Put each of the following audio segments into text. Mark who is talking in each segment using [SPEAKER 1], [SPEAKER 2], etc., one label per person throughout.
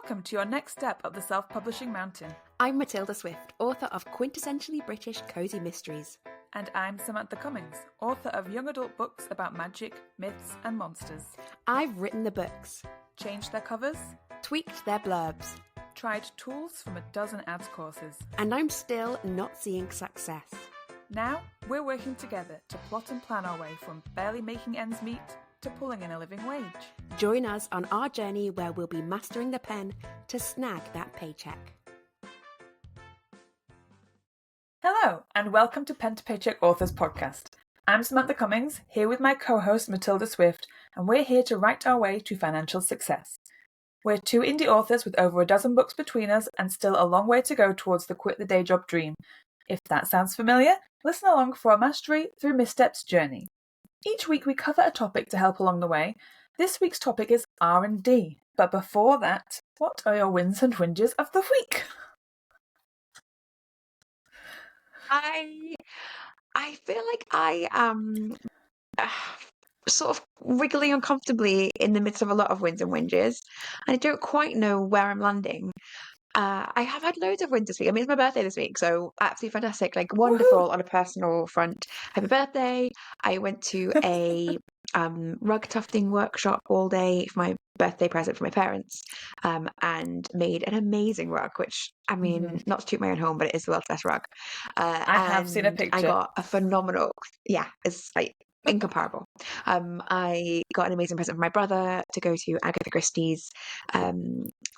[SPEAKER 1] Welcome to your next step up the self-publishing mountain.
[SPEAKER 2] I'm Matilda Swift, author of quintessentially British cozy mysteries.
[SPEAKER 1] And I'm Samantha Cummings, author of young adult books about magic, myths and monsters.
[SPEAKER 2] I've written the books,
[SPEAKER 1] Changed their covers,
[SPEAKER 2] tweaked their blurbs,
[SPEAKER 1] tried tools from a dozen ads courses.
[SPEAKER 2] and I'm still not seeing success.
[SPEAKER 1] Now, we're working together to plot and plan our way from barely making ends meet to pulling in a living wage.
[SPEAKER 2] Join us on our journey where we'll be mastering the pen to snag that paycheck.
[SPEAKER 1] Hello, and welcome to Pen to Paycheck Authors Podcast. I'm Samantha Cummings, here with my co-host Matilda Swift, and we're here to write our way to financial success. We're two indie authors with over a dozen books between us and still a long way to go towards the quit the day job dream. If that sounds familiar, listen along for our mastery through missteps journey. Each week we cover a topic to help along the way. This week's topic is R&D. But before that, what are your wins and whinges of the week?
[SPEAKER 3] I feel like I am sort of wriggling uncomfortably in the midst of a lot of wins and whinges, and I don't quite know where I'm landing. I have had loads of wins this week. I mean, it's my birthday this week, so absolutely fantastic, like wonderful
[SPEAKER 1] Woohoo!
[SPEAKER 3] on a personal front. Happy birthday! I went to a rug tufting workshop all day for my birthday present for my parents, and made an amazing rug, which, I mean, not to toot my own home, but it is the world's best rug.
[SPEAKER 1] I have seen a
[SPEAKER 3] And
[SPEAKER 1] picture.
[SPEAKER 3] I got a phenomenal, it's like incomparable. I got an amazing present from my brother to go to Agatha Christie's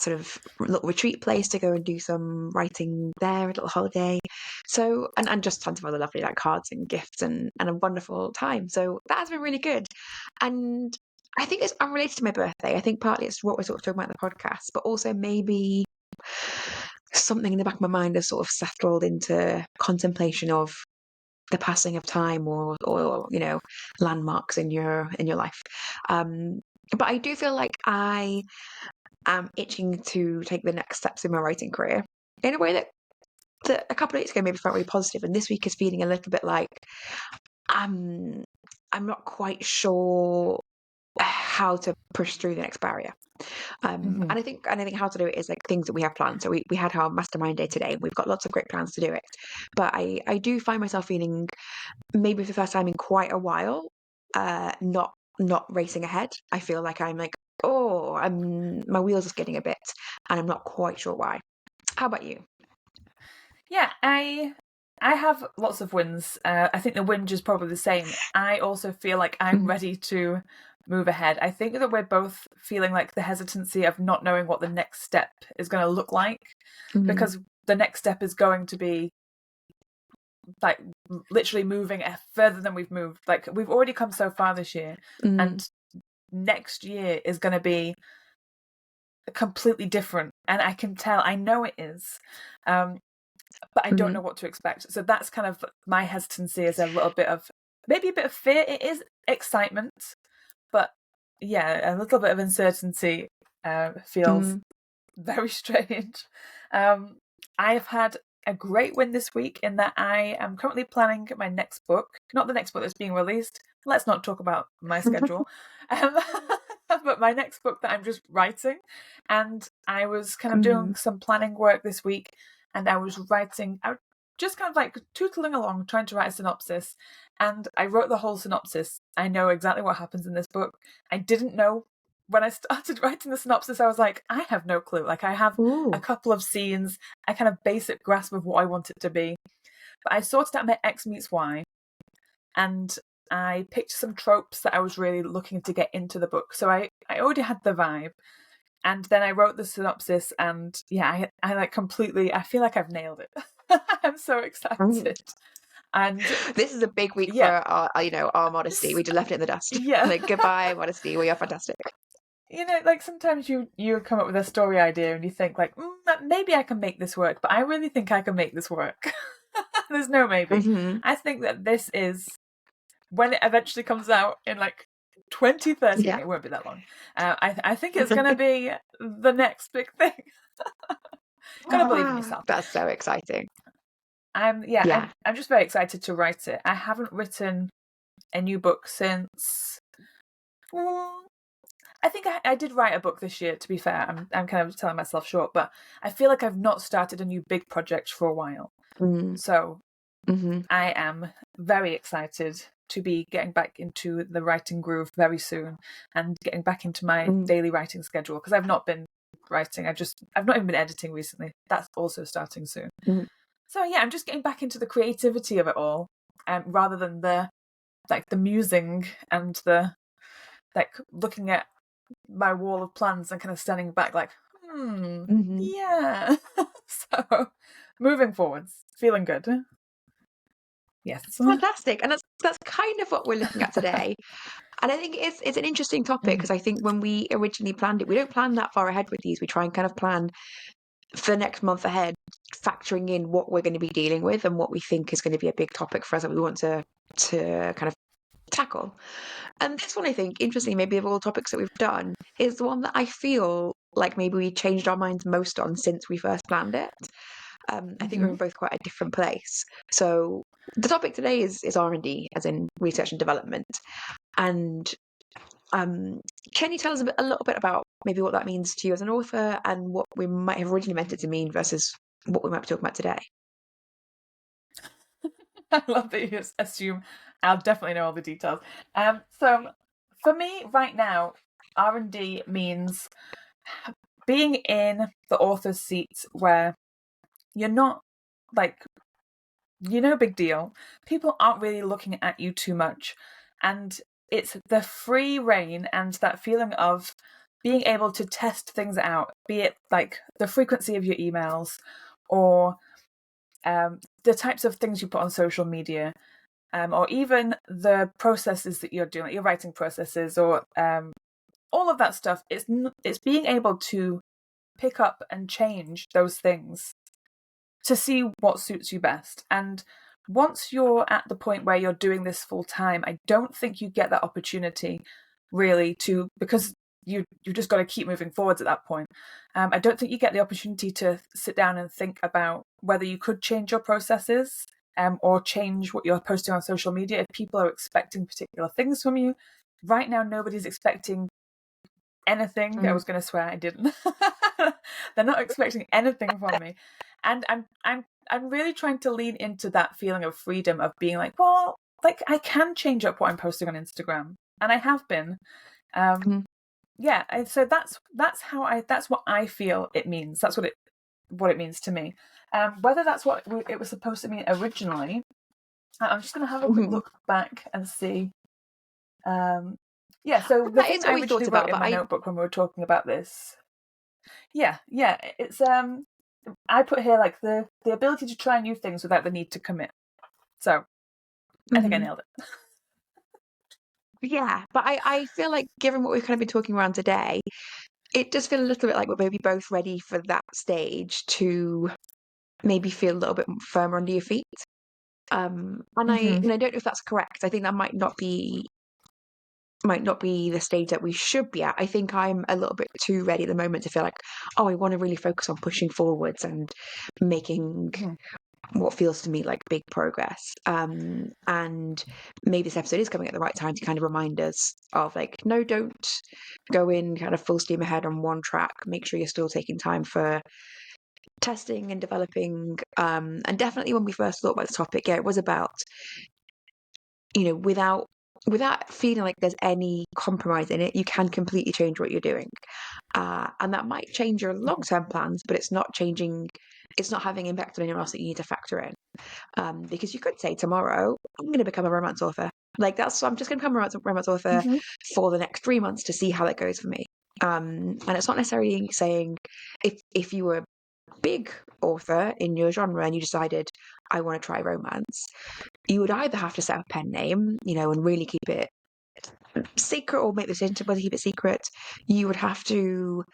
[SPEAKER 3] sort of little retreat place to go and do some writing there, a little holiday. So, and just tons of other lovely like cards and gifts and a wonderful time. So that has been really good. And I think it's unrelated to my birthday. I think partly it's what we're sort of talking about in the podcast, but also maybe something in the back of my mind has sort of settled into contemplation of the passing of time or you know, landmarks in your life. But I do feel like I am itching to take the next steps in my writing career in a way that a couple of weeks ago maybe felt really positive, and this week is feeling a little bit like I'm not quite sure how to push through the next barrier. And I think how to do it is like things that we have planned. So we had our mastermind day today, and we've got lots of great plans to do it. But I do find myself feeling, maybe for the first time in quite a while, not racing ahead. I feel like I'm like, my wheels are getting a bit, and I'm not quite sure why. How about you?
[SPEAKER 1] Yeah, I have lots of wins. I think the whinge is probably the same. I also feel like I'm ready to move ahead. I think that we're both feeling like the hesitancy of not knowing what the next step is going to look like, because the next step is going to be like literally moving further than we've moved. Like, we've already come so far this year, and next year is going to be completely different, and I can tell, I know it is, but I don't know what to expect. So that's kind of my hesitancy, is a little bit of, maybe a bit of fear. It is excitement, but yeah, a little bit of uncertainty feels very strange. I've had a great win this week in that I am currently planning my next book. Not the next book that's being released. Let's not talk about my schedule. But my next book that I'm just writing. And I was kind of doing some planning work this week, and I was just kind of like tootling along, trying to write a synopsis. And I wrote the whole synopsis. I know exactly what happens in this book. I didn't know when I started writing the synopsis. I was like, I have no clue. Like, I have a couple of scenes, a kind of basic grasp of what I want it to be. But I sorted out my X meets Y, and I picked some tropes that I was really looking to get into the book. So I already had the vibe. And then I wrote the synopsis, and yeah, I like completely, I feel like I've nailed it. I'm so excited. And
[SPEAKER 3] this is a big week for our modesty. We just left it in the dust.
[SPEAKER 1] Yeah.
[SPEAKER 3] Like, goodbye, modesty. We are fantastic.
[SPEAKER 1] You know, like sometimes you come up with a story idea and you think like, maybe I can make this work, but I really think I can make this work. There's no maybe. I think that this is, when it eventually comes out in like 2030, it won't be that long. I think it's going to be the next big thing. Gotta believe in yourself.
[SPEAKER 3] That's so exciting.
[SPEAKER 1] I'm just very excited to write it. I haven't written a new book since I think I did write a book this year, to be fair. I'm kind of telling myself short, but I feel like I've not started a new big project for a while. So I am very excited to be getting back into the writing groove very soon and getting back into my daily writing schedule, because I've not been writing. I've not even been editing recently. That's also starting soon. So yeah, I'm just getting back into the creativity of it all, rather than the musing and the looking at my wall of plans and kind of standing back like, yeah. So moving forwards, feeling good. Yes.
[SPEAKER 3] Fantastic. And that's kind of what we're looking at today. And I think it's an interesting topic, because I think when we originally planned it, we don't plan that far ahead with these. We try and kind of plan for the next month ahead, factoring in what we're going to be dealing with and what we think is going to be a big topic for us that we want to kind of tackle. And this one, I think, interestingly, maybe of all the topics that we've done, is the one that I feel like maybe we changed our minds most on since we first planned it. I think we're in both quite a different place. So the topic today is R&D, as in research and development. And can you tell us a little bit about maybe what that means to you as an author, and what we might have originally meant it to mean versus what we might be talking about today?
[SPEAKER 1] I love that you assume I'll definitely know all the details. So for me right now, R&D means being in the author's seat where you're not big deal. People aren't really looking at you too much. And it's the free reign and that feeling of being able to test things out, be it like the frequency of your emails or the types of things you put on social media, or even the processes that you're doing, like your writing processes, or all of that stuff. It's being able to pick up and change those things to see what suits you best. And once you're at the point where you're doing this full time, I don't think you get that opportunity really because you just got to keep moving forwards at that point. I don't think you get the opportunity to sit down and think about whether you could change your processes, or change what you're posting on social media if people are expecting particular things from you. Right now, nobody's expecting anything. I was going to swear, I didn't. They're not expecting anything from me, and I'm really trying to lean into that feeling of freedom of being like, well, like I can change up what I'm posting on Instagram, and I have been. Yeah, so that's what I feel it means. That's what it means to me. Whether that's what it was supposed to mean originally, I'm just going to have a quick look back and see. Yeah, so the thing I originally wrote in my notebook when we were talking about this. Yeah, it's I put here like the ability to try new things without the need to commit. So I think I nailed it.
[SPEAKER 3] Yeah, but I feel like, given what we've kind of been talking around today, it does feel a little bit like we're maybe both ready for that stage to maybe feel a little bit firmer under your feet. And I don't know if that's correct. I think that might not be the stage that we should be at. I think I'm a little bit too ready at the moment to feel like, oh, I want to really focus on pushing forwards and making what feels to me like big progress. And maybe this episode is coming at the right time to kind of remind us of like, no, don't go in kind of full steam ahead on one track. Make sure you're still taking time for testing and developing. And definitely when we first thought about the topic, yeah, it was about, without feeling like there's any compromise in it, you can completely change what you're doing. And that might change your long-term plans, but it's not having impact on anyone else that you need to factor in. Because you could say tomorrow, I'm going to become a romance author. I'm just going to become a romance author for the next 3 months to see how that goes for me. And it's not necessarily saying if you were a big author in your genre and you decided, I want to try romance, you would either have to set up a pen name, and really keep it secret, or make the decision to whether to keep it secret. You would have to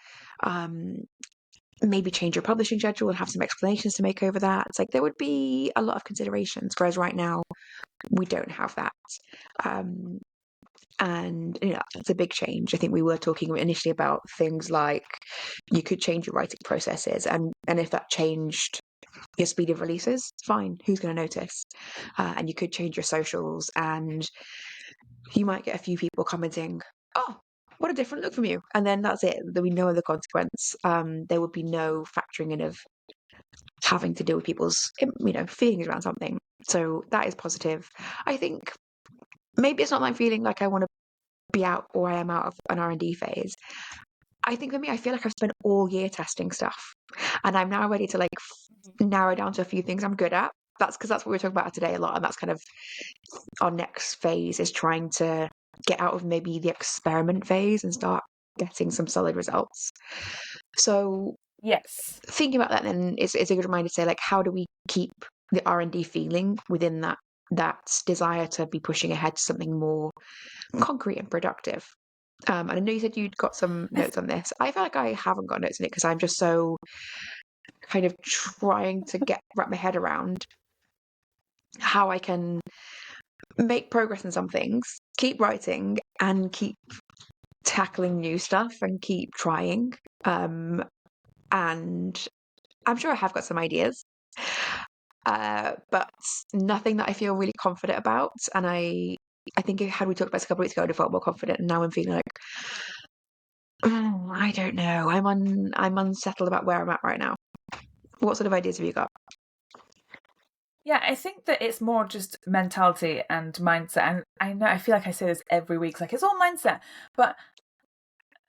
[SPEAKER 3] maybe change your publishing schedule and have some explanations to make over that. It's like there would be a lot of considerations, whereas right now we don't have that. And it's a big change. I think we were talking initially about things like you could change your writing processes, and if that changed your speed of releases, fine, who's going to notice? And you could change your socials, and you might get a few people commenting, oh, what a different look from you. And then that's it. There'll be no other consequence. There would be no factoring in of having to deal with people's, feelings around something. So that is positive. I think maybe it's not my feeling like I want to be out or I am out of an R&D phase. I think for me, I feel like I've spent all year testing stuff, and I'm now ready to narrow down to a few things I'm good at. That's because that's what we're talking about today a lot, and that's kind of our next phase, is trying to get out of maybe the experiment phase and start getting some solid results. So
[SPEAKER 1] Yes.
[SPEAKER 3] thinking about that then is a good reminder to say, like, how do we keep the R&D feeling within that desire to be pushing ahead to something more concrete and productive. And I know you said you'd got some notes on this. I feel like I haven't got notes on it because I'm just so kind of trying to wrap my head around how I can make progress in some things, keep writing, and keep tackling new stuff and keep trying. And I'm sure I have got some ideas, but nothing that I feel really confident about. And I think had we talked about this a couple of weeks ago, I'd have felt more confident. And now I'm feeling like, I don't know. I'm unsettled about where I'm at right now. What sort of ideas have you got?
[SPEAKER 1] Yeah, I think that it's more just mentality and mindset. And I know I feel like I say this every week, like it's all mindset, but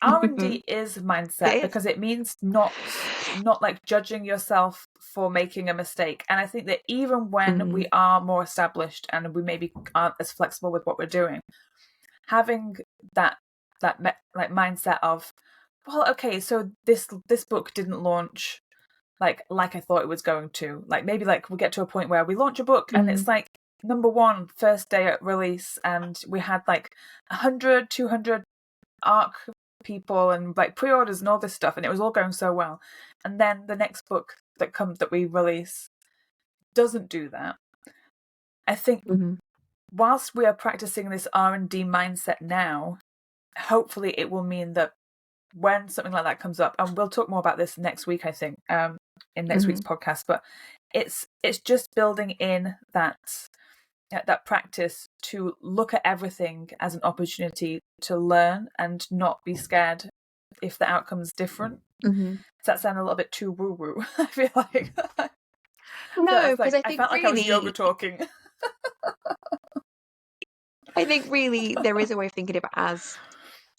[SPEAKER 1] R&D is mindset because it means not like judging yourself for making a mistake. And I think that even when we are more established and we maybe aren't as flexible with what we're doing, having that mindset of, well, okay, so this book didn't launch like I thought it was going to. Like maybe like we get to a point where we launch a book and it's like number 1 first day at release, and we had like 100, 200 ARC people and like pre-orders and all this stuff, and it was all going so well. And then the next book that we release doesn't do that. I think whilst we are practicing this R&D mindset now, hopefully it will mean that when something like that comes up, and we'll talk more about this next week, I think, in next week's podcast, but it's just building in that practice to look at everything as an opportunity to learn and not be scared if the outcome's different. Does that sound a little bit too woo-woo? I feel like
[SPEAKER 3] no, because I think
[SPEAKER 1] felt
[SPEAKER 3] really,
[SPEAKER 1] like I was yoga talking.
[SPEAKER 3] I think really there is a way of thinking about as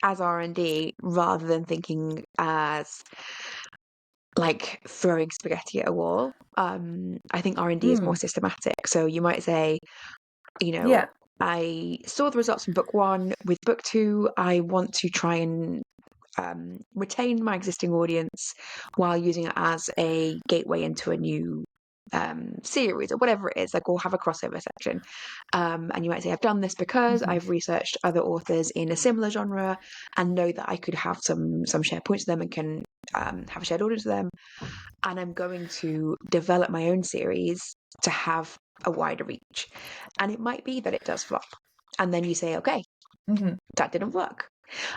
[SPEAKER 3] R&D rather than thinking as like throwing spaghetti at a wall. I think R&D is more systematic. So you might say, I saw the results from book 1. With book 2, I want to try and retain my existing audience while using it as a gateway into a new series or whatever it is, like, or have a crossover section. And you might say, I've done this because I've researched other authors in a similar genre and know that I could have some shared points with them and can have a shared audience with them. And I'm going to develop my own series to have a wider reach. And it might be that it does flop. And then you say, okay, that didn't work.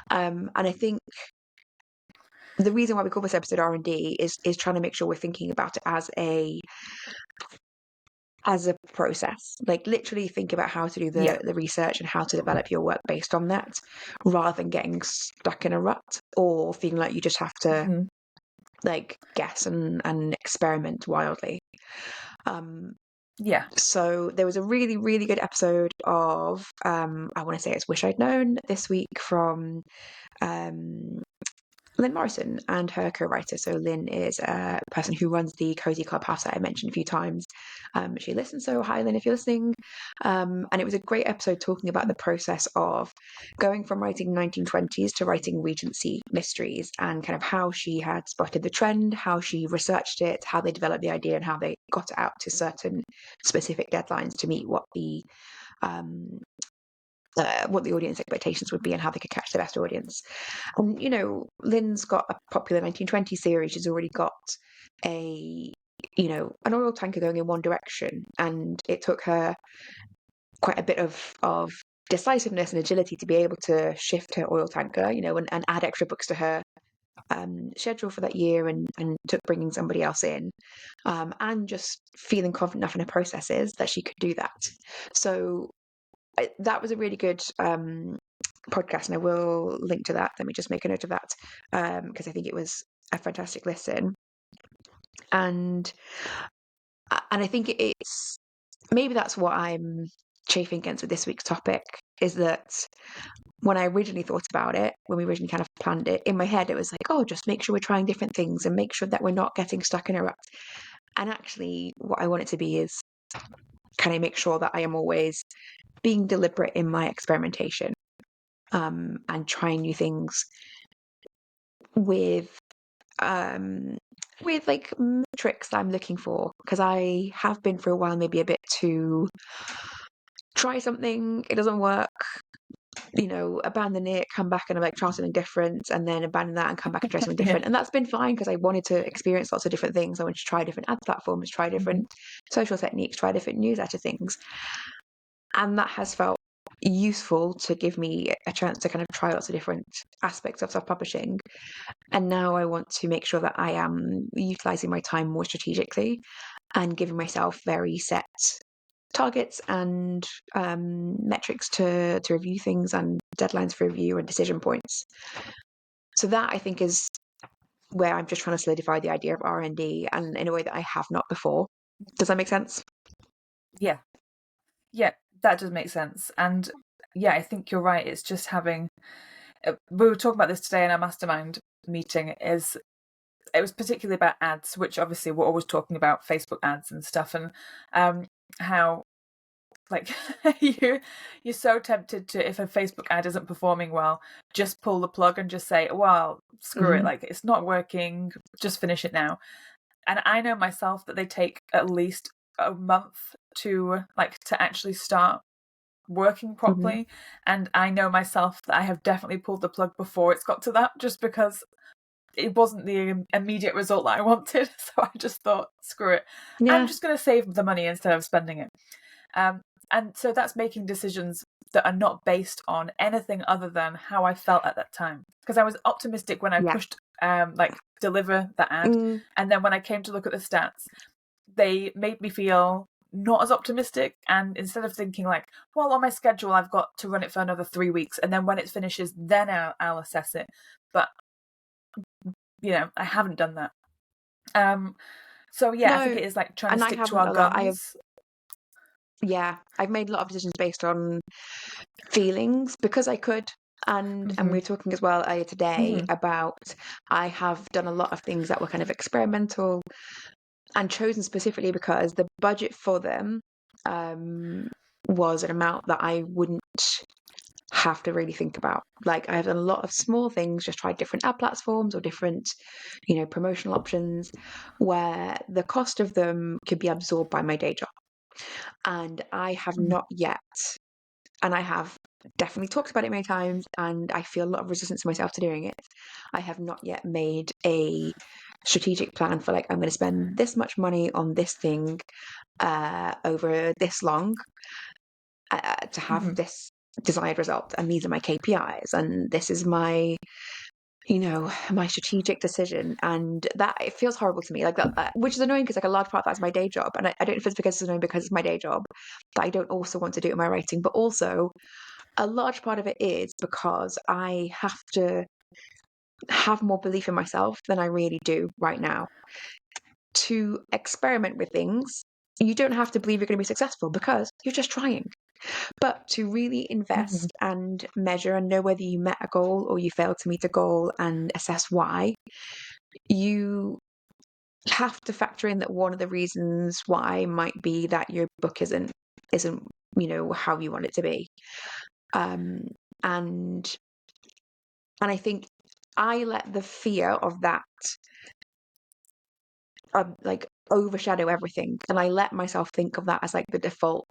[SPEAKER 3] And I think the reason why we call this episode R&D is trying to make sure we're thinking about it as a process. Like, literally think about how to do the research and how to develop your work based on that, rather than getting stuck in a rut or feeling like you just have to like guess and experiment wildly. So there was a really, really good episode of I want to say it's Wish I'd Known this week from Lynn Morrison and her co-writer. So Lynn is a person who runs the Cozy Clubhouse that I mentioned a few times. She listens, so hi Lynn if you're listening. And it was a great episode talking about the process of going from writing 1920s to writing Regency mysteries, and kind of how she had spotted the trend, how she researched it, how they developed the idea, and how they got it out to certain specific deadlines to meet what the audience expectations would be and how they could catch the best audience. And Lynn's got a popular 1920 series. She's already got an oil tanker going in one direction, and it took her quite a bit of decisiveness and agility to be able to shift her oil tanker, and add extra books to her schedule for that year, and took bringing somebody else in, and just feeling confident enough in her processes that she could do that. So that was a really good podcast, and I will link to that. Let me just make a note of that, because I think it was a fantastic listen. And I think it's maybe that's what I'm chafing against with this week's topic, is that when I originally thought about it, when we originally kind of planned it, in my head it was like, oh, just make sure we're trying different things and make sure that we're not getting stuck in a rut. And actually what I want it to be is, can I make sure that I am always being deliberate in my experimentation, and trying new things with like metrics that I'm looking for, because I have been for a while maybe a bit too try something, it doesn't work, abandon it, come back and like try something different, and then abandon that and come back and try something
[SPEAKER 1] Yeah.
[SPEAKER 3] different. And that's been fine because I wanted to experience lots of different things. I wanted to try different ad platforms, try different social techniques, try different newsletter things. And that has felt useful to give me a chance to kind of try lots of different aspects of self-publishing. And now I want to make sure that I am utilizing my time more strategically and giving myself very set targets and metrics to review things, and deadlines for review and decision points. So that, I think, is where I'm just trying to solidify the idea of R&D, and in a way that I have not before. Does that make sense?
[SPEAKER 1] Yeah, that does make sense. And yeah, I think you're right. It's just having, we were talking about this today in our mastermind meeting, it was particularly about ads, which obviously we're always talking about Facebook ads and stuff, and how like you're so tempted to, if a Facebook ad isn't performing well, just pull the plug and just say, well, screw it, like it's not working, just finish it now. And I know myself that they take at least a month to actually start working properly. And I know myself that I have definitely pulled the plug before it's got to that, just because it wasn't the immediate result that I wanted. So I just thought, screw it.
[SPEAKER 3] Yeah.
[SPEAKER 1] I'm just going to save the money instead of spending it. And so that's making decisions that are not based on anything other than how I felt at that time. Because I was optimistic when I pushed deliver the ad. And then when I came to look at the stats, they made me feel not as optimistic. And instead of thinking like, well, on my schedule, I've got to run it for another 3 weeks, and then when it finishes, then I'll assess it. But, I haven't done that. So yeah, I think it is like trying to stick to our guns.
[SPEAKER 3] I've made a lot of decisions based on feelings because I could. And we were talking as well earlier today about, I have done a lot of things that were kind of experimental and chosen specifically because the budget for them was an amount that I wouldn't have to really think about. Like, I've done a lot of small things, just tried different ad platforms or different, promotional options, where the cost of them could be absorbed by my day job. And I have not yet, and I have definitely talked about it many times, and I feel a lot of resistance to myself to doing it. I have not yet made a strategic plan for like, I'm going to spend this much money on this thing over this long to have this desired result, and these are my KPIs, and this is my my strategic decision. And that, it feels horrible to me, like that, which is annoying because like a large part of that's my day job, and I don't know if it's because it's annoying because it's my day job that I don't also want to do it in my writing, but also a large part of it is because I have to have more belief in myself than I really do right now. To experiment with things, you don't have to believe you're going to be successful because you're just trying. But to really invest and measure and know whether you met a goal or you failed to meet a goal and assess why, you have to factor in that one of the reasons why might be that your book isn't how you want it to be. And I think I let the fear of that overshadow everything, and I let myself think of that as like the default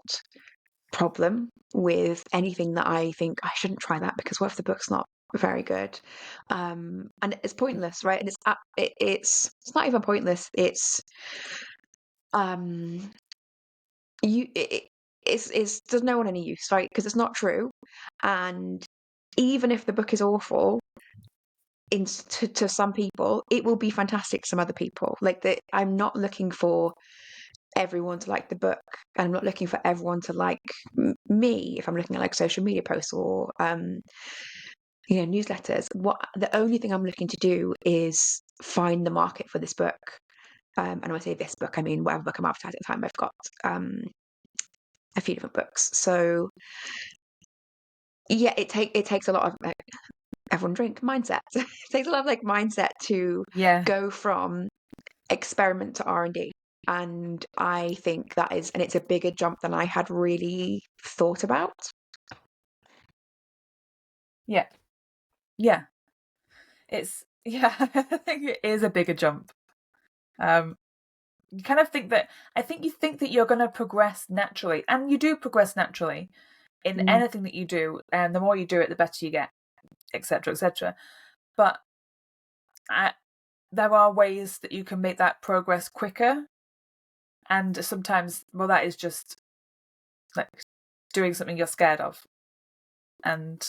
[SPEAKER 3] problem with anything that I think I shouldn't try that because what if the book's not very good, and it's pointless, right? And it's not even pointless, it's it's does no one any use, right? Because it's not true. And even if the book is awful to some people, it will be fantastic to some other people. Like, I'm not looking for everyone to like the book, and I'm not looking for everyone to like me if I'm looking at like social media posts or newsletters. The only thing I'm looking to do is find the market for this book. And when I say this book, I mean whatever book I'm advertising at the time. I've got a few different books. So yeah, it takes a lot of everyone drink mindset. It takes a lot of like mindset to
[SPEAKER 1] Yeah.
[SPEAKER 3] go from experiment to R&D. And I think it's a bigger jump than I had really thought about.
[SPEAKER 1] Yeah. Yeah. I think it is a bigger jump. You kind of think that, you think that you're going to progress naturally, and you do progress naturally in anything that you do, and the more you do it, the better you get, etc., etc. But there are ways that you can make that progress quicker, and sometimes, well, that is just like doing something you're scared of. And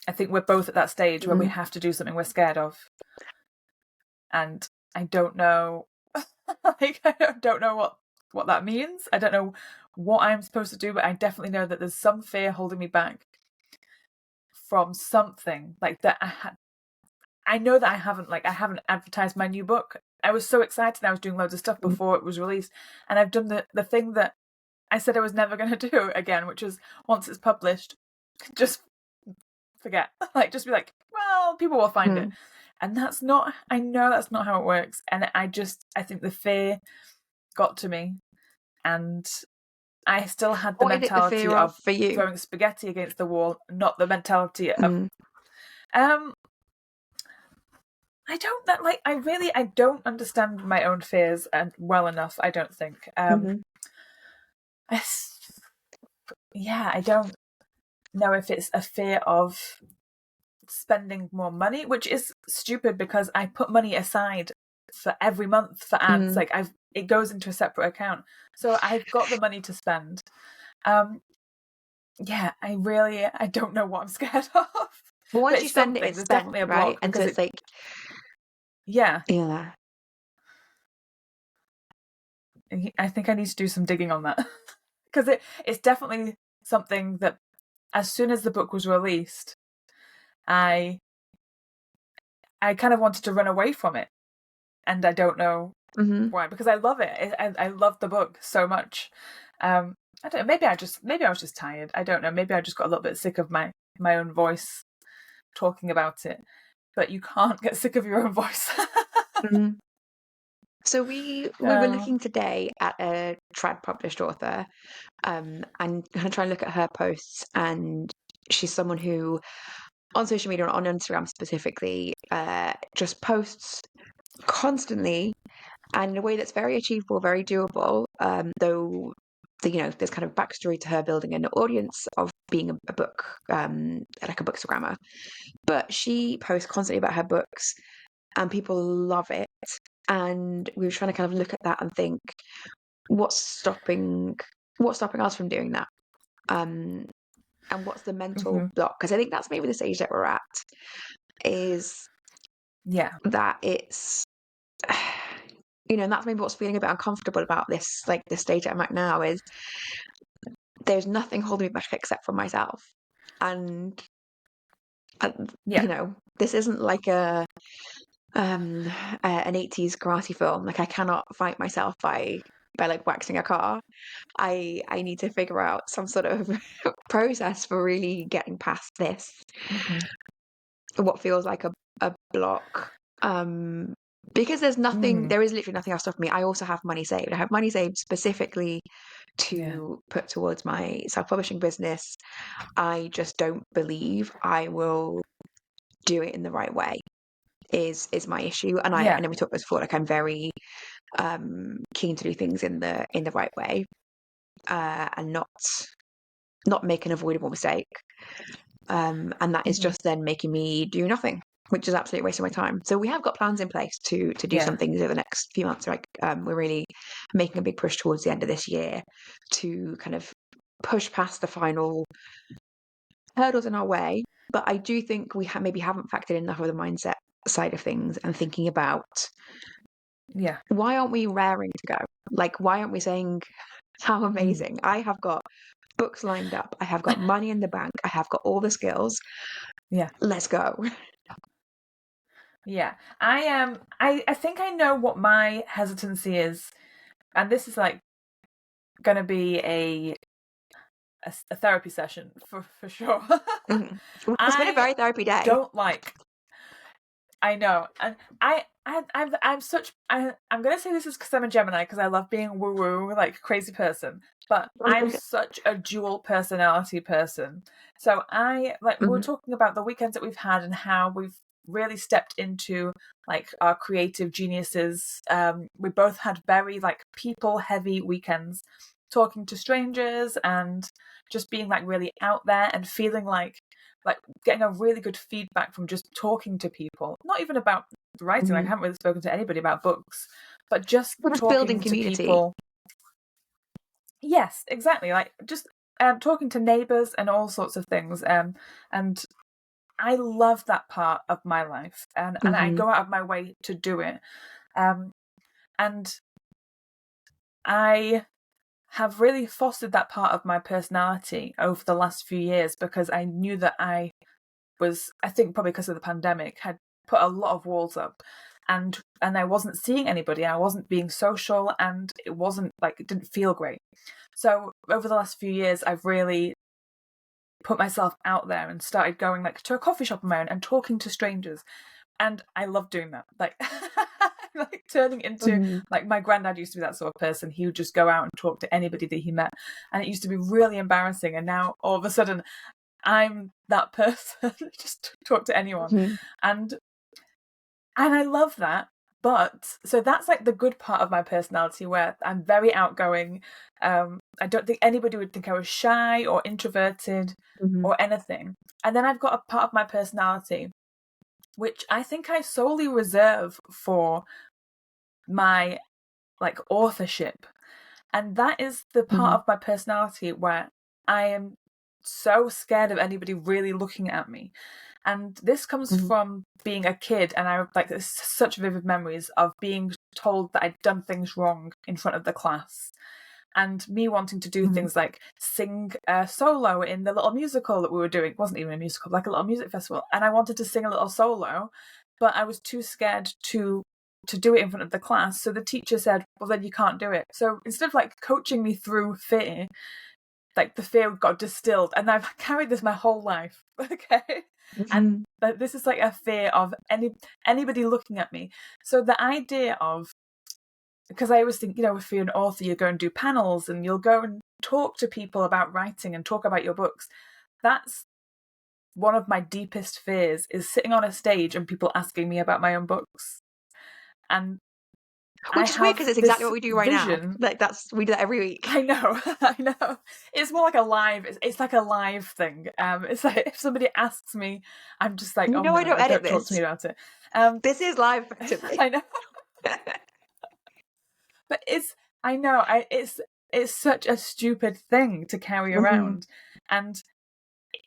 [SPEAKER 1] I think we're both at that stage where we have to do something we're scared of, and I don't know like, I don't know what that means. I don't know what I'm supposed to do, but I definitely know that there's some fear holding me back from something like that. I know that I haven't advertised my new book. I was so excited. I was doing loads of stuff before it was released, and I've done the thing that I said I was never going to do again, which was, once it's published, just forget. Like, just be like, well, people will find it. And I know that's not how it works. And I think the fear got to me, and I still had the mentality of
[SPEAKER 3] for you?
[SPEAKER 1] throwing spaghetti against the wall, not the mentality of I don't understand my own fears well enough, I don't think. I don't know if it's a fear of spending more money, which is stupid because I put money aside for every month for ads. Like, it goes into a separate account, so I've got the money to spend. I don't know what I'm scared of.
[SPEAKER 3] But once you spend it, it's
[SPEAKER 1] there's
[SPEAKER 3] spent,
[SPEAKER 1] definitely a
[SPEAKER 3] right?
[SPEAKER 1] block,
[SPEAKER 3] And so it's like,
[SPEAKER 1] yeah.
[SPEAKER 3] I
[SPEAKER 1] think I need to do some digging on that, because it's definitely something that, as soon as the book was released, I kind of wanted to run away from it, and I don't know why, because I love it. I love the book so much. I don't know, maybe I was just tired. I don't know. Maybe I just got a little bit sick of my own voice talking about it. But you can't get sick of your own voice.
[SPEAKER 3] So we were looking today at a trad published author, and kind of trying to look at her posts, and she's someone who, on social media, on Instagram specifically, just posts constantly and in a way that's very achievable, very doable. Though there's kind of backstory to her building an audience of being a book, like a bookstagrammer. But she posts constantly about her books, and people love it. And we were trying to kind of look at that and think, what's stopping us from doing that? And what's the mental block? Because I think that's maybe the stage that we're at, is that it's and that's maybe what's feeling a bit uncomfortable about this, like the stage I'm at now, is there's nothing holding me back except for myself. And this isn't like an 80s karate film. Like, I cannot fight myself by like waxing a car. I need to figure out some sort of process for really getting past this, what feels like a block, because there is literally nothing else stopping me. I also have money saved. I have money saved specifically to put towards my self-publishing business. I just don't believe I will do it in the right way, is my issue. And I know we talked about this before, like, I'm very keen to do things in the right way, and not make an avoidable mistake, and that is just then making me do nothing, which is absolutely a waste of my time. So we have got plans in place to do some things over the next few months. Like, we're really making a big push towards the end of this year to kind of push past the final hurdles in our way. But I do think we maybe haven't factored enough of the mindset side of things, and thinking about, why aren't we raring to go? Like, why aren't we saying how amazing? I have got books lined up. I have got money in the bank. I have got all the skills.
[SPEAKER 1] Yeah.
[SPEAKER 3] Let's go.
[SPEAKER 1] Yeah. I think I know what my hesitancy is, and this is like going to be a therapy session for sure.
[SPEAKER 3] Mhm. It's been a very therapy day.
[SPEAKER 1] Don't like. I know, and I'm such. I'm gonna say this is because I'm a Gemini, because I love being woo woo like crazy person. But I'm such a dual personality person. So we were talking about the weekends that we've had and how we've really stepped into like our creative geniuses. We both had very like people heavy weekends, talking to strangers and just being like really out there and feeling like getting a really good feedback from just talking to people, not even about writing. Like, I haven't really spoken to anybody about books, but just
[SPEAKER 3] Just
[SPEAKER 1] talking
[SPEAKER 3] building
[SPEAKER 1] to
[SPEAKER 3] community.
[SPEAKER 1] people. Yes, exactly. Like just talking to neighbors and all sorts of things. And I love that part of my life, and I go out of my way to do it. And I have really fostered that part of my personality over the last few years, because I knew that I think probably because of the pandemic, had put a lot of walls up, and I wasn't seeing anybody. I wasn't being social, and it didn't feel great. So over the last few years, I've really put myself out there and started going like to a coffee shop of my own and talking to strangers, and I love doing that. Like like turning into like my granddad used to be that sort of person. He would just go out and talk to anybody that he met, and it used to be really embarrassing. And now all of a sudden, I'm that person. Just talk to anyone. And I love that. But so that's like the good part of my personality, where I'm very outgoing. I don't think anybody would think I was shy or introverted or anything. And then I've got a part of my personality which I think I solely reserve for my like authorship. And that is the part of my personality where I am so scared of anybody really looking at me. And this comes from being a kid, and I like there's such vivid memories of being told that I'd done things wrong in front of the class, and me wanting to do things like sing a solo in the little musical that we were doing. It wasn't even a musical, like a little music festival, and I wanted to sing a little solo, but I was too scared to do it in front of the class. So the teacher said, well, then you can't do it. So instead of like coaching me through fear, like the fear got distilled, and I've carried this my whole life. Okay. And this is like a fear of anybody looking at me. So the idea of, because I always think, if you're an author, you go and do panels and you'll go and talk to people about writing and talk about your books. That's one of my deepest fears, is sitting on a stage and people asking me about my own books. And
[SPEAKER 3] which is weird, because it's exactly what we do right now. Like we do that every week.
[SPEAKER 1] I know. It's more like a live. It's like a live thing. It's like if somebody asks me, I'm just like,
[SPEAKER 3] no, I don't edit
[SPEAKER 1] don't talk to me about it.
[SPEAKER 3] This is live.
[SPEAKER 1] I know. But it's such a stupid thing to carry around. And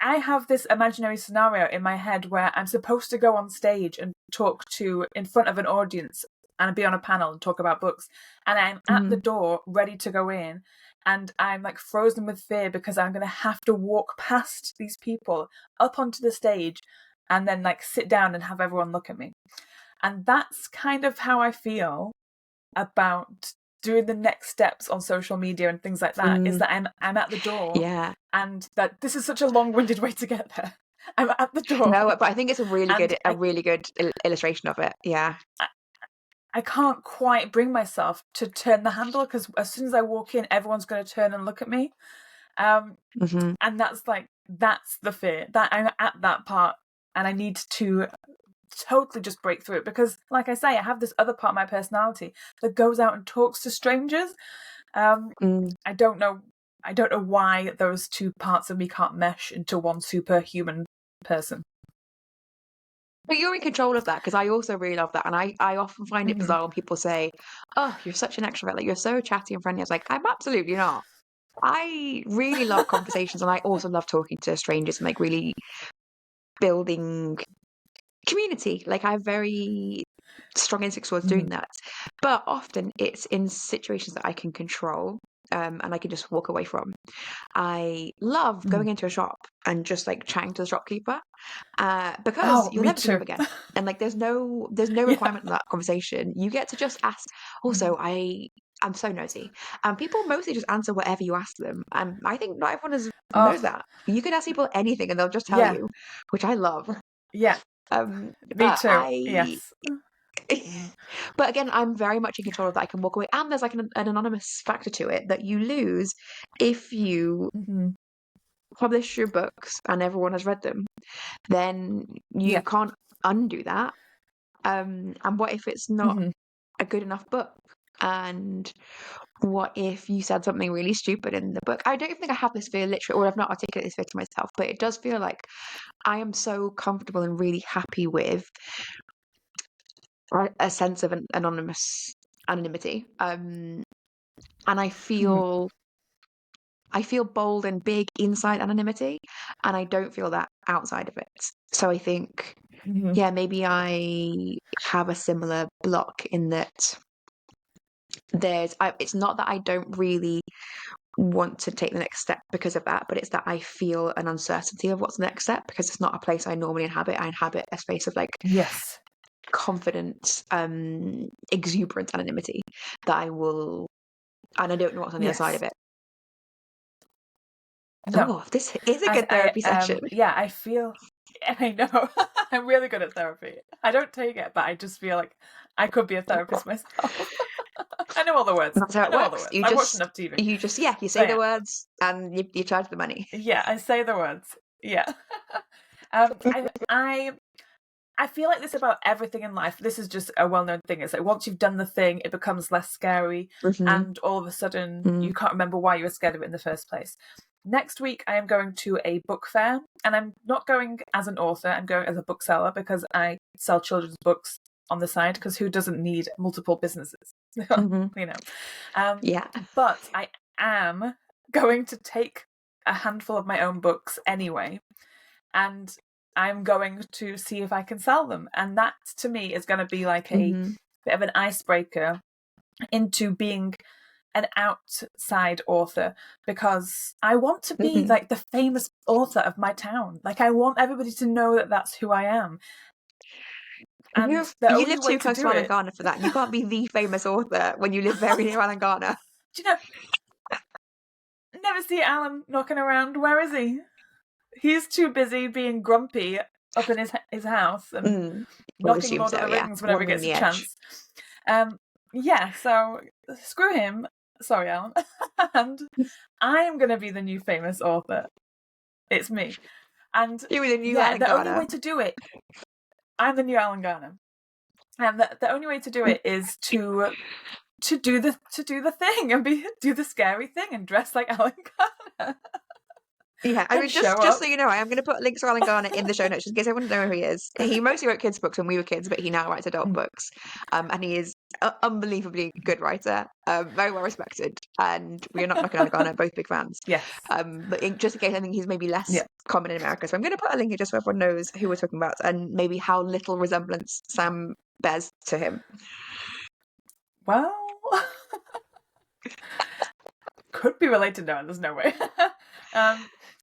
[SPEAKER 1] I have this imaginary scenario in my head where I'm supposed to go on stage and talk in front of an audience and be on a panel and talk about books. And I'm at the door ready to go in, and I'm like frozen with fear because I'm going to have to walk past these people up onto the stage and then like sit down and have everyone look at me. And that's kind of how I feel about doing the next steps on social media and things like that, is that I'm at the door, and that this is such a long-winded way to get there. I'm at the door.
[SPEAKER 3] No, but I think it's a really good illustration of it. Yeah.
[SPEAKER 1] I can't quite bring myself to turn the handle, because as soon as I walk in, everyone's going to turn and look at me. And that's the fear, that I'm at that part, and I need to totally just break through it, because like I say, I have this other part of my personality that goes out and talks to strangers. I don't know why those two parts of me can't mesh into one superhuman person.
[SPEAKER 3] But you're in control of that, because I also really love that. And I often find it bizarre when people say, oh, you're such an extrovert, like you're so chatty and friendly. I was like, I'm absolutely not. I really love conversations, and I also love talking to strangers and like really building community. Like I have very strong instinct towards doing that. But often it's in situations that I can control, and I can just walk away from. I love going into a shop and just like chatting to the shopkeeper, because
[SPEAKER 1] Oh,
[SPEAKER 3] you'll
[SPEAKER 1] me
[SPEAKER 3] never see them
[SPEAKER 1] too.
[SPEAKER 3] again. And like there's no
[SPEAKER 1] Yeah.
[SPEAKER 3] requirement in that conversation. You get to just ask. Also, I'm so nosy. And people mostly just answer whatever you ask them. And I think not everyone knows
[SPEAKER 1] Oh,
[SPEAKER 3] that. You can ask people anything and they'll just tell
[SPEAKER 1] yeah.
[SPEAKER 3] you, which I love.
[SPEAKER 1] Yeah. Me
[SPEAKER 3] But
[SPEAKER 1] too. Yes.
[SPEAKER 3] but again, I'm very much in control of that. I can walk away. And there's like an anonymous factor to it that you lose if you
[SPEAKER 1] Hmm.
[SPEAKER 3] publish your books and everyone has read them, then you
[SPEAKER 1] Yeah.
[SPEAKER 3] can't undo that. And what if it's not
[SPEAKER 1] Hmm.
[SPEAKER 3] a good enough book? And what if you said something really stupid in the book? I don't even think I have this fear literally, or I've not articulated this fear to myself, but it does feel like I am so comfortable and really happy with a sense of an anonymity. And
[SPEAKER 1] Hmm.
[SPEAKER 3] I feel bold and big inside anonymity, and I don't feel that outside of it. So I think,
[SPEAKER 1] Hmm.
[SPEAKER 3] yeah, maybe I have a similar block in that it's not that I don't really want to take the next step because of that, but it's that I feel an uncertainty of what's the next step because it's not a place I normally inhabit. I inhabit a space of like
[SPEAKER 1] Yes.
[SPEAKER 3] confident, exuberant anonymity that I will, and I don't know what's on the other side
[SPEAKER 1] Yes.
[SPEAKER 3] of it.
[SPEAKER 1] No.
[SPEAKER 3] Oh, this is a good therapy session.
[SPEAKER 1] Yeah, I feel I know. I'm really good at therapy. I don't take it, but I just feel like I could be a therapist myself. I know all the words.
[SPEAKER 3] That's how
[SPEAKER 1] I
[SPEAKER 3] it
[SPEAKER 1] know all the
[SPEAKER 3] works.
[SPEAKER 1] words. I watched enough TV.
[SPEAKER 3] Yeah, you
[SPEAKER 1] So
[SPEAKER 3] say the
[SPEAKER 1] yeah.
[SPEAKER 3] words and you charge the money.
[SPEAKER 1] Yeah, I say the words. Yeah. I feel like this about everything in life. This is just a well-known thing. It's like once you've done the thing, it becomes less scary,
[SPEAKER 3] Mm-hmm.
[SPEAKER 1] and all of a sudden
[SPEAKER 3] Mm.
[SPEAKER 1] you can't remember why you were scared of it in the first place. Next week, I am going to a book fair, and I'm not going as an author. I'm going as a bookseller because I sell children's books on the side. Because who doesn't need multiple businesses,
[SPEAKER 3] Mm-hmm.
[SPEAKER 1] you know? Um,
[SPEAKER 3] Yeah.
[SPEAKER 1] but I am going to take a handful of my own books anyway, and I'm going to see if I can sell them. And that to me is going to be like a
[SPEAKER 3] Mm-hmm.
[SPEAKER 1] bit of an icebreaker into being an outside author, because I want to be
[SPEAKER 3] Mm-hmm.
[SPEAKER 1] like the famous author of my town. Like I want everybody to know that that's who I am. And the
[SPEAKER 3] You
[SPEAKER 1] only
[SPEAKER 3] live
[SPEAKER 1] way
[SPEAKER 3] too
[SPEAKER 1] to
[SPEAKER 3] close to
[SPEAKER 1] do
[SPEAKER 3] Alan
[SPEAKER 1] it,
[SPEAKER 3] Garner for that. You can't be the famous author when you live very near Alan Garner.
[SPEAKER 1] do you know, never see Alan knocking around. Where is he? He's too busy being grumpy up in his house and
[SPEAKER 3] Mm. I would
[SPEAKER 1] knocking
[SPEAKER 3] assume
[SPEAKER 1] Lord of
[SPEAKER 3] so,
[SPEAKER 1] the
[SPEAKER 3] yeah.
[SPEAKER 1] Rings whenever he
[SPEAKER 3] Wandering
[SPEAKER 1] gets a
[SPEAKER 3] the edge.
[SPEAKER 1] chance. Yeah, so screw him. Sorry, Alan. And I'm going to be the new famous author. It's me. And
[SPEAKER 3] You were the new
[SPEAKER 1] yeah,
[SPEAKER 3] Alan
[SPEAKER 1] the only
[SPEAKER 3] Garner.
[SPEAKER 1] way to do it, I'm the new Alan Garner. And the only way to do it is to do the thing and do the scary thing and dress like Alan Garner
[SPEAKER 3] Yeah, I
[SPEAKER 1] and
[SPEAKER 3] mean,
[SPEAKER 1] show
[SPEAKER 3] just so
[SPEAKER 1] up.
[SPEAKER 3] you know, I am going to put links to Alan Garner in the show notes just in case everyone doesn't know who he is. He mostly wrote kids' books when we were kids, but he now writes adult books. And he is an unbelievably good writer, very well respected. And we're not knocking Alan Garner, both big fans.
[SPEAKER 1] Yes.
[SPEAKER 3] But just in case, I think he's maybe less
[SPEAKER 1] Yeah.
[SPEAKER 3] common in America. So I'm going to put a link here just so everyone knows who we're talking about and maybe how little resemblance Sam bears to him.
[SPEAKER 1] Well, could be related. No, there's no way.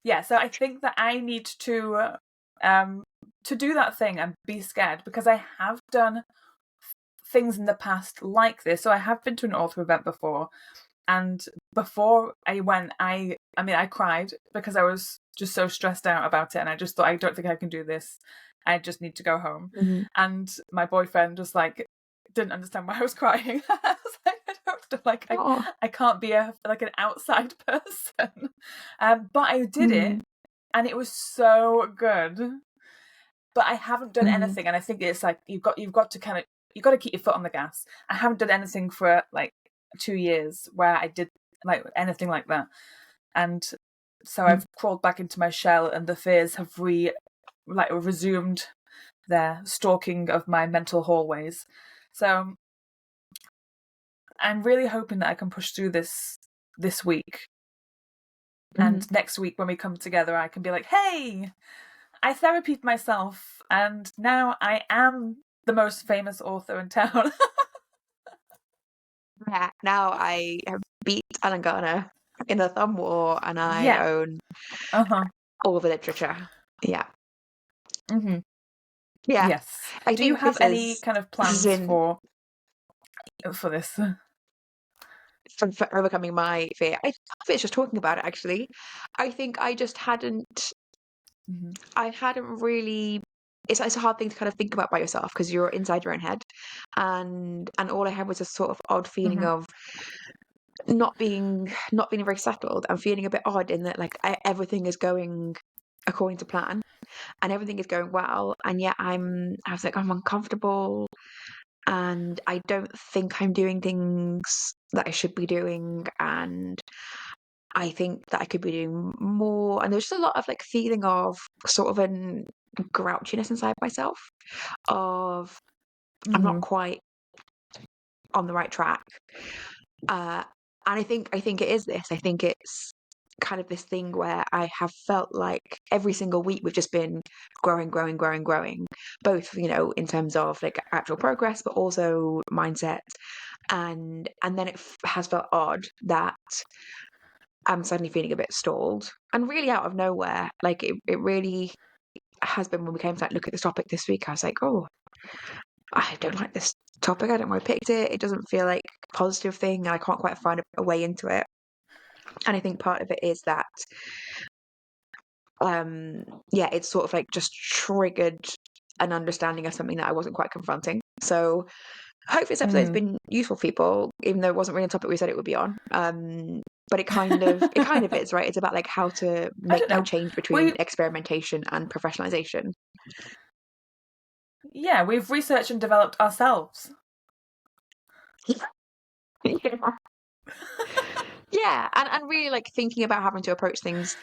[SPEAKER 1] Yeah, so I think that I need to do that thing and be scared, because I have done things in the past like this. So I have been to an author event before, and before I went, I mean, I cried because I was just so stressed out about it, and I just thought, I don't think I can do this. I just need to go home.
[SPEAKER 3] Mm-hmm.
[SPEAKER 1] And my boyfriend was like, didn't understand why I was crying. I was like, I can't be an outside person. But I did it, and it was so good. But I haven't done anything, and I think it's like you've got to keep your foot on the gas. I haven't done anything for like 2 years where I did like anything like that, and so I've crawled back into my shell, and the fears have resumed their stalking of my mental hallways. So I'm really hoping that I can push through this week. And next week when we come together, I can be like, hey, I therapied myself and now I am the most famous author in town.
[SPEAKER 3] Yeah, now I have beat Alan Garner in a thumb war, and I
[SPEAKER 1] Yeah.
[SPEAKER 3] own
[SPEAKER 1] Uh-huh.
[SPEAKER 3] all the literature. Yeah,
[SPEAKER 1] Mm-hmm.
[SPEAKER 3] yeah.
[SPEAKER 1] Yes.
[SPEAKER 3] I
[SPEAKER 1] Do you
[SPEAKER 3] think
[SPEAKER 1] have any kind of
[SPEAKER 3] this has
[SPEAKER 1] plans
[SPEAKER 3] been
[SPEAKER 1] for this?
[SPEAKER 3] for overcoming my fear. I think it's just talking about it. Actually, I think I just hadn't.
[SPEAKER 1] Mm-hmm.
[SPEAKER 3] I hadn't really. It's a hard thing to kind of think about by yourself because you're inside your own head, and all I had was a sort of odd feeling
[SPEAKER 1] Mm-hmm.
[SPEAKER 3] of not being very settled and feeling a bit odd in that like everything is going according to plan and everything is going well, and yet I was like, I'm uncomfortable and I don't think I'm doing things that I should be doing, and I think that I could be doing more. And there's just a lot of like feeling of sort of an grouchiness inside myself of I'm
[SPEAKER 1] Mm-hmm.
[SPEAKER 3] not quite on the right track. Uh, and I think it is this. I think it's kind of this thing where I have felt like every single week we've just been growing, growing, growing, growing, both, in terms of like actual progress, but also mindset. And then it has felt odd that I'm suddenly feeling a bit stalled and really out of nowhere. Like it really has been when we came to like look at this topic this week. I was like, oh, I don't like this topic. I don't know why I picked it. It doesn't feel like a positive thing, and I can't quite find a way into it. And I think part of it is that, yeah, it's sort of like just triggered an understanding of something that I wasn't quite confronting. So hopefully this episode's
[SPEAKER 1] Mm-hmm.
[SPEAKER 3] been useful for people, even though it wasn't really a topic we said it would be on. But it kind of is, right? It's about like how to
[SPEAKER 1] I
[SPEAKER 3] make
[SPEAKER 1] don't
[SPEAKER 3] that
[SPEAKER 1] know.
[SPEAKER 3] change between
[SPEAKER 1] We
[SPEAKER 3] experimentation and professionalization.
[SPEAKER 1] Yeah, we've researched and developed ourselves.
[SPEAKER 3] Yeah. Yeah, and really like thinking about having to approach things,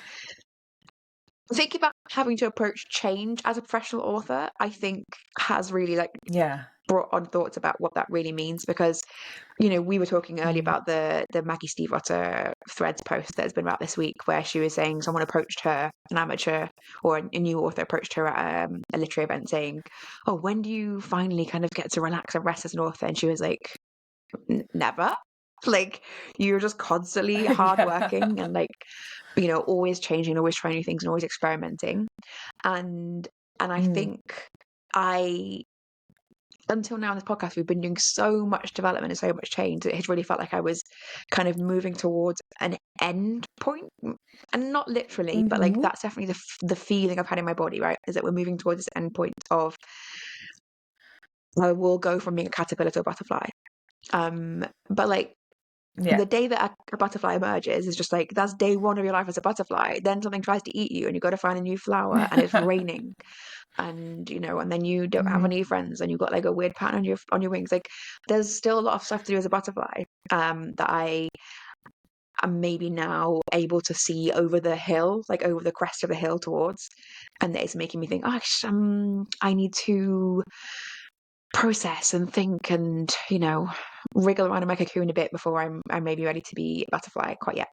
[SPEAKER 3] thinking about having to approach change as a professional author, I think has really like
[SPEAKER 1] Yeah.
[SPEAKER 3] brought on thoughts about what that really means, because we were talking earlier
[SPEAKER 1] Mm.
[SPEAKER 3] about the Maggie Stiefvater threads post that has been about this week, where she was saying someone approached her, an amateur or a new author approached her at a literary event saying, oh, when do you finally kind of get to relax and rest as an author? And she was like, never. Like, you're just constantly
[SPEAKER 1] Yeah.
[SPEAKER 3] hardworking and like, always changing, always trying new things and always experimenting. And I
[SPEAKER 1] Mm.
[SPEAKER 3] think I until now in this podcast, we've been doing so much development and so much change that it has really felt like I was kind of moving towards an end point. And not literally, but like
[SPEAKER 1] Mm-hmm.
[SPEAKER 3] that's definitely the feeling I've had in my body, right? Is that we're moving towards this end point of I will go from being a caterpillar to a butterfly. But like
[SPEAKER 1] Yeah.
[SPEAKER 3] the day that a butterfly emerges is just like that's day one of your life as a butterfly. Then something tries to eat you and you've got to find a new flower and it's raining, and then you don't have
[SPEAKER 1] Mm-hmm.
[SPEAKER 3] any friends and you've got like a weird pattern on your wings. Like there's still a lot of stuff to do as a butterfly, that I am maybe now able to see over the hill, like over the crest of the hill towards, and that is making me think, oh, I need to process and think and wriggle around in my cocoon a bit before I may be ready to be a butterfly quite yet.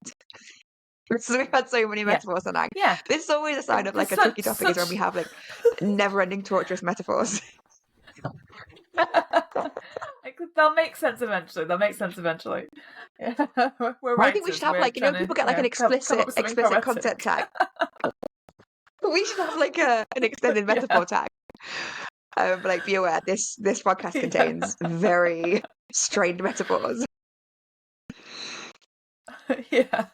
[SPEAKER 3] So we've had so many
[SPEAKER 1] Yeah.
[SPEAKER 3] metaphors tonight.
[SPEAKER 1] Yeah.
[SPEAKER 3] This is always a sign of
[SPEAKER 1] There's
[SPEAKER 3] like a tricky topic, is when
[SPEAKER 1] such
[SPEAKER 3] we have like never-ending torturous metaphors.
[SPEAKER 1] They'll make sense eventually. They'll make sense eventually. Yeah. We're
[SPEAKER 3] I think we should
[SPEAKER 1] writers.
[SPEAKER 3] have
[SPEAKER 1] We're
[SPEAKER 3] like,
[SPEAKER 1] trying to,
[SPEAKER 3] people get like an
[SPEAKER 1] come up
[SPEAKER 3] explicit
[SPEAKER 1] with something
[SPEAKER 3] explicit content
[SPEAKER 1] poetic.
[SPEAKER 3] tag. We should have like an extended
[SPEAKER 1] Yeah.
[SPEAKER 3] metaphor tag. But like, be aware, this podcast
[SPEAKER 1] Yeah.
[SPEAKER 3] contains very strained metaphors.
[SPEAKER 1] Yeah.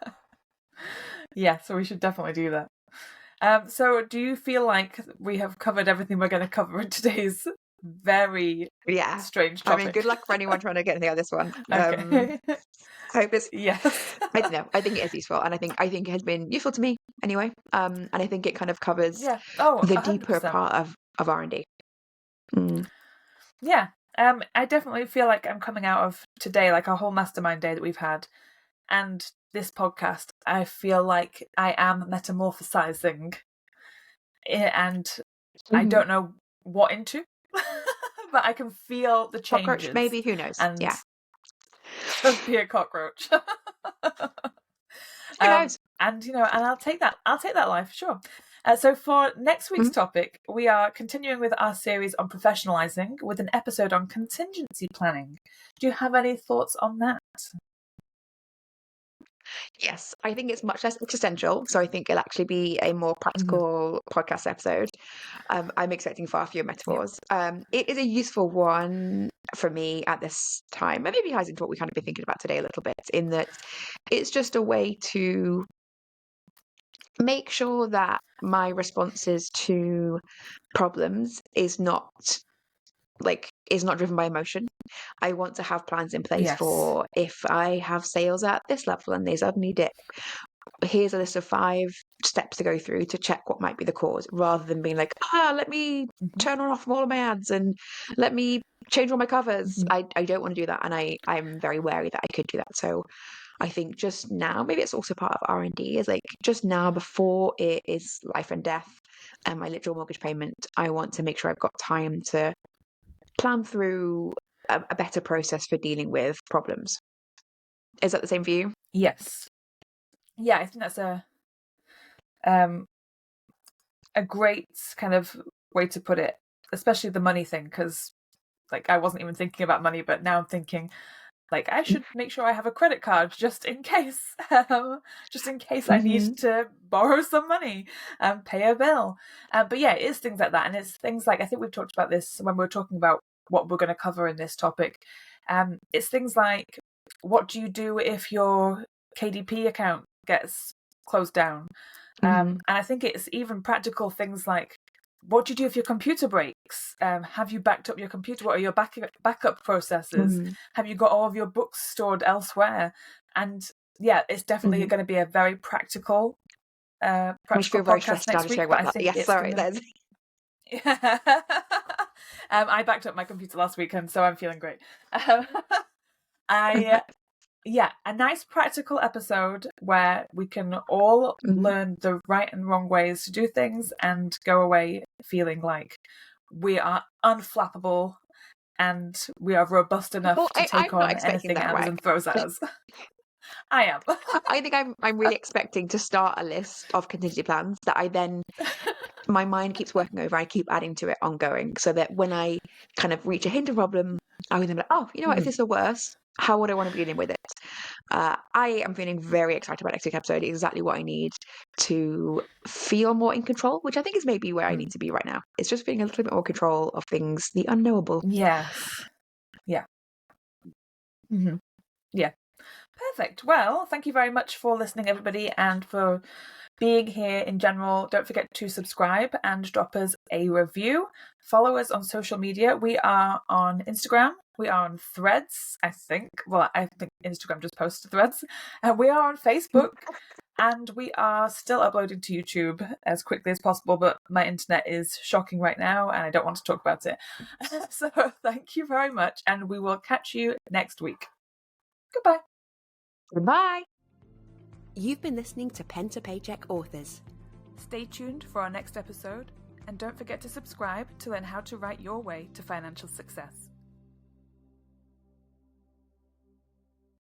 [SPEAKER 1] Yeah, so we should definitely do that. So do you feel like we have covered everything we're going to cover in today's very
[SPEAKER 3] Yeah.
[SPEAKER 1] strange
[SPEAKER 3] I mean,
[SPEAKER 1] topic?
[SPEAKER 3] good luck for anyone trying to get anything out of this one.
[SPEAKER 1] Okay.
[SPEAKER 3] I hope it's.
[SPEAKER 1] Yes.
[SPEAKER 3] I don't know. I think it is useful, and I think it has been useful to me anyway. And I think it kind of covers
[SPEAKER 1] Yeah. Oh,
[SPEAKER 3] the deeper
[SPEAKER 1] 100%.
[SPEAKER 3] part of R&D. Mm.
[SPEAKER 1] Yeah. I definitely feel like I'm coming out of today, like our whole mastermind day that we've had, and this podcast, I feel like I am metamorphosizing, and I don't know what into, but I can feel the
[SPEAKER 3] Cockroach,
[SPEAKER 1] changes,
[SPEAKER 3] maybe. Who knows?
[SPEAKER 1] and
[SPEAKER 3] Yeah.
[SPEAKER 1] just be a cockroach.
[SPEAKER 3] Who knows?
[SPEAKER 1] And and I'll take that life, sure. So for next week's topic, we are continuing with our series on professionalising with an episode on contingency planning. Do you have any thoughts on that?
[SPEAKER 3] Yes, I think it's much less existential, so I think it'll actually be a more practical podcast episode. I'm expecting far fewer metaphors. It is a useful one for me at this time, and maybe ties into what we kind of been thinking about today a little bit, in that it's just a way to make sure that my responses to problems is not driven by emotion. I want to have plans in place
[SPEAKER 1] Yes.
[SPEAKER 3] for if I have sales at this level and they suddenly dip. Here's a list of 5 steps to go through to check what might be the cause, rather than being like, let me turn on off all of my ads and let me change all my covers. I don't want to do that, and I'm very wary that I could do that. So I think just now, maybe it's also part of R&D, is like just now before it is life and death and my literal mortgage payment, I want to make sure I've got time to plan through a better process for dealing with problems. Is that the same for you?
[SPEAKER 1] Yes. Yeah, I think that's a great kind of way to put it, especially the money thing, because like I wasn't even thinking about money, but now I'm thinking like I should make sure I have a credit card just in case, I need to borrow some money and pay a bill. But yeah, it is things like that, and it's things like, I think we've talked about this when we were talking about what we're going to cover in this topic. It's things like, what do you do if your KDP account gets closed down? And I think it's even practical things like, what do you do if your computer breaks? Have you backed up your computer? What are your backup processes? Have you got all of your books stored elsewhere? And yeah, it's definitely going to be a very practical
[SPEAKER 3] feel very stressed now just hearing about that. Yes, sorry.
[SPEAKER 1] Yeah. I backed up my computer last weekend, so I'm feeling great. Yeah, a nice practical episode where we can all learn the right and wrong ways to do things and go away feeling like we are unflappable and we are robust enough to take on anything Amazon throws at us. I am.
[SPEAKER 3] I think I'm really expecting to start a list of contingency plans that I then my mind keeps working over. I keep adding to it ongoing, so that when I kind of reach a hint of problem, I would then be like, you know what, if this is worse, how would I want to be dealing with it? I am feeling very excited about next week's episode. Exactly what I need to feel more in control, which I think is maybe where I need to be right now. It's just feeling a little bit more control of things, the unknowable.
[SPEAKER 1] Yes. Yeah. Yeah. Perfect. Well, thank you very much for listening, everybody, and for being here in general. Don't forget to subscribe and drop us a review. Follow us on social media. We are on Instagram. We are on Threads, I think. Well, I think Instagram just posted Threads. We are on Facebook. And we are still uploading to YouTube as quickly as possible, but my internet is shocking right now and I don't want to talk about it. So thank you very much, and we will catch you next week. Goodbye.
[SPEAKER 3] Goodbye.
[SPEAKER 2] You've been listening to Pen to Paycheck Authors.
[SPEAKER 1] Stay tuned for our next episode, and don't forget to subscribe to learn how to write your way to financial success.